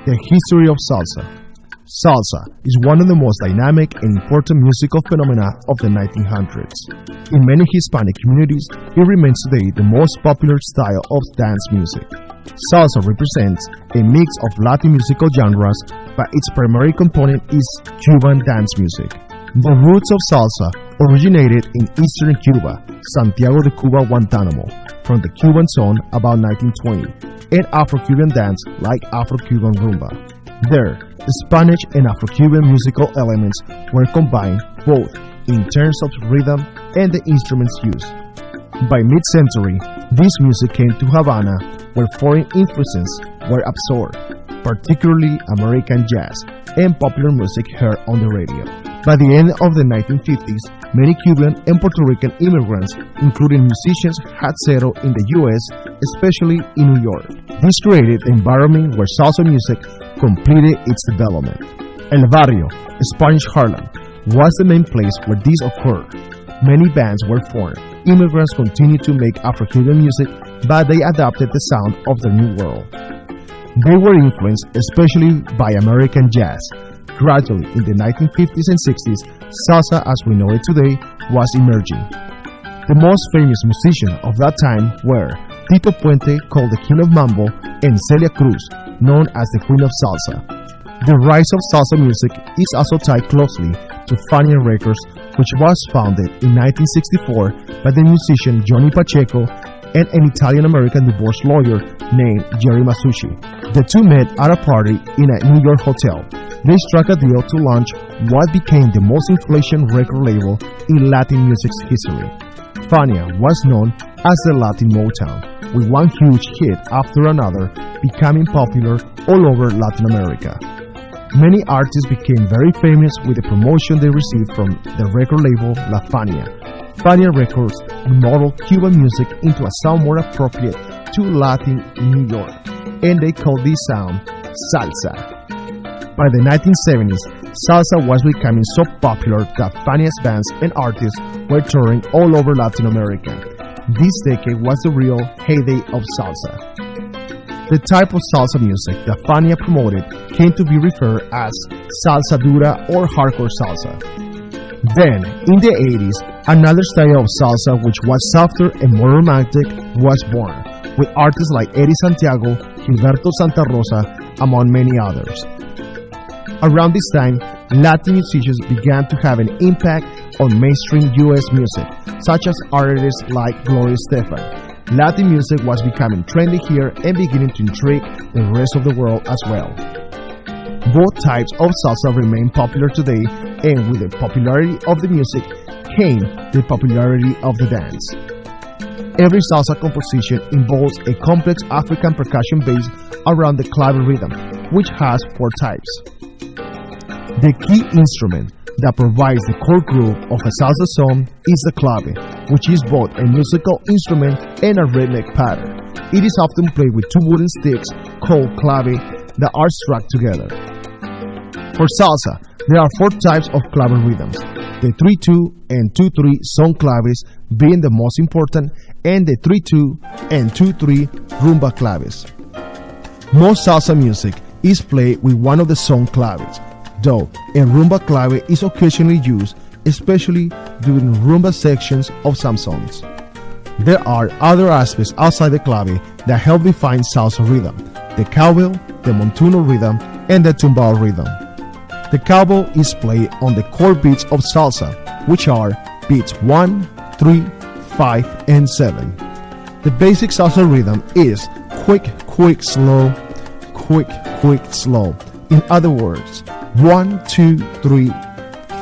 The history of salsa. Salsa is one of the most dynamic and important musical phenomena of the 1900s. In many Hispanic communities, it remains today the most popular style of dance music. Salsa represents a mix of Latin musical genres, but its primary component is Cuban dance music. The roots of salsa originated in eastern Cuba, Santiago de Cuba, Guantanamo, from the Cuban zone about 1920, and Afro-Cuban dance like Afro-Cuban rumba. There, Spanish and Afro-Cuban musical elements were combined both in terms of rhythm and the instruments used. By mid-century, this music came to Havana where foreign influences were absorbed, particularly American jazz and popular music heard on the radio. By the end of the 1950s, many Cuban and Puerto Rican immigrants, including musicians, had settled in the U.S., especially in New York. This created an environment where salsa music completed its development. El Barrio, Spanish Harlem, was the main place where this occurred. Many bands were formed. Immigrants continued to make Afro-Cuban music, but they adopted the sound of the New World. They were influenced especially by American jazz. Gradually, in the 1950s and 60s, salsa as we know it today was emerging. The most famous musicians of that time were Tito Puente, called the King of Mambo, and Celia Cruz, known as the Queen of Salsa. The rise of salsa music is also tied closely to Fania Records, which was founded in 1964 by the musician Johnny Pacheco and an Italian-American divorce lawyer named Jerry Masucci. The two met at a party in a New York hotel. They struck a deal to launch what became the most influential record label in Latin music's history. Fania was known as the Latin Motown, with one huge hit after another becoming popular all over Latin America. Many artists became very famous with the promotion they received from the record label La Fania. Fania Records remodeled Cuban music into a sound more appropriate to Latin New York, and they called this sound salsa. By the 1970s, salsa was becoming so popular that Fania's bands and artists were touring all over Latin America. This decade was the real heyday of salsa. The type of salsa music that Fania promoted came to be referred as salsa dura or hardcore salsa. Then, in the 80s, another style of salsa which was softer and more romantic was born, with artists like Eddie Santiago, Gilberto Santa Rosa, among many others. Around this time, Latin musicians began to have an impact on mainstream U.S. music, such as artists like Gloria Estefan. Latin music was becoming trendy here and beginning to intrigue the rest of the world as well. Both types of salsa remain popular today, and with the popularity of the music came the popularity of the dance. Every salsa composition involves a complex African percussion base around the clave rhythm, which has 4 types. The key instrument that provides the core groove of a salsa song is the clave, which is both a musical instrument and a rhythmic pattern. It is often played with 2 wooden sticks called clave that are struck together. For salsa, there are 4 types of clave rhythms, the 3-2 and 2-3 son claves being the most important, and the 3-2 and 2-3 rumba claves. Most salsa music is played with one of the son claves, though a rumba clave is occasionally used, especially during rumba sections of some songs. There are other aspects outside the clave that help define salsa rhythm: the cowbell, the montuno rhythm, and the tumbao rhythm. The cowbell is played on the core beats of salsa, which are beats 1, 3, 5, and 7. The basic salsa rhythm is quick, quick, slow, quick, quick, slow. In other words, 1, 2, 3,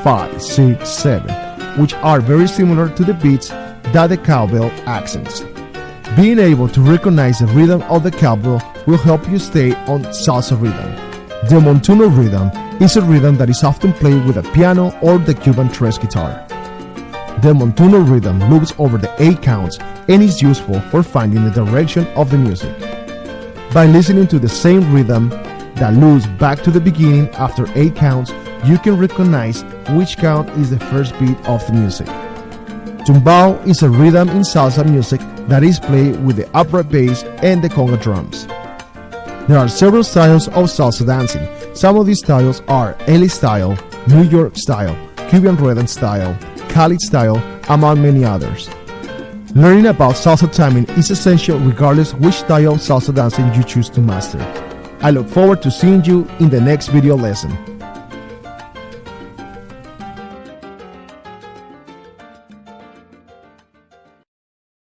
5, 6, 7, which are very similar to the beats that the cowbell accents. Being able to recognize the rhythm of the cowbell will help you stay on salsa rhythm. The montuno rhythm is a rhythm that is often played with a piano or the Cuban tres guitar. The montuno rhythm loops over the 8 counts and is useful for finding the direction of the music. By listening to the same rhythm that loops back to the beginning after 8 counts, you can recognize which count is the first beat of the music. Tumbao is a rhythm in salsa music that is played with the upright bass and the conga drums. There are several styles of salsa dancing. Some of these styles are LA style, New York style, Cuban rhythm style, Cali style, among many others. Learning about salsa timing is essential regardless which style of salsa dancing you choose to master. I look forward to seeing you in the next video lesson.